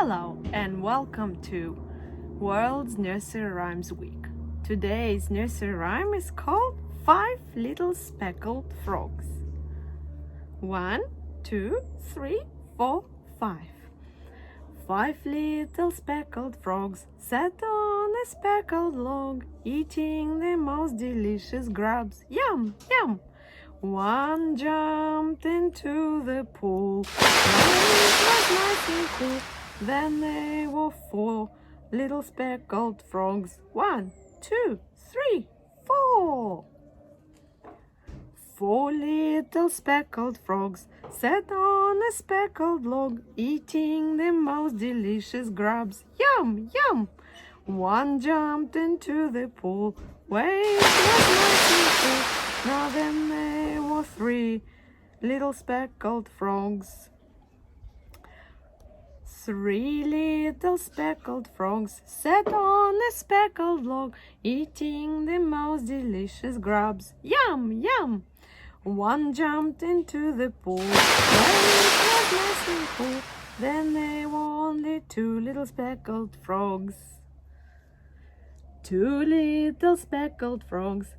Hello and welcome to World's Nursery Rhymes Week. Today's nursery rhyme is called 5 Little Speckled Frogs. 1, 2, 3, 4, 5. 5 little speckled frogs sat on a speckled log, eating the most delicious grubs. Yum, yum! One jumped into the pool, it was nice and cool. Then there were 4 little speckled frogs. 1, 2, 3, 4. 4 little speckled frogs sat on a speckled log, eating the most delicious grubs. Yum, yum! One jumped into the pool, where it was nice and cool. Now then there were 3 little speckled frogs. 3 little speckled frogs sat on a speckled log, eating the most delicious grubs. Yum, yum! One jumped into the pool, where it was nice and cool. Then there were only 2 little speckled frogs. 2 little speckled frogs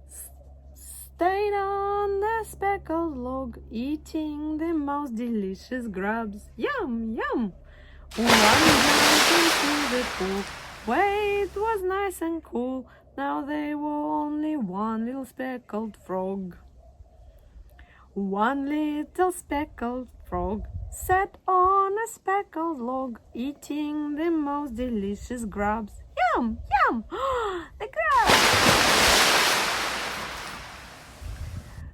stayed on the speckled log, eating the most delicious grubs. Yum, yum! One jumped into the pool, where it was nice and cool. Now there were only 1 little speckled frog. 1 little speckled frog sat on a speckled log, eating the most delicious grubs. Yum, yum! The grubs!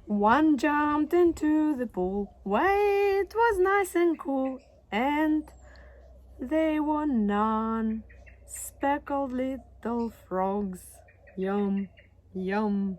1 jumped into the pool, where it was nice and cool, and there were none speckled little frogs. Yum, yum.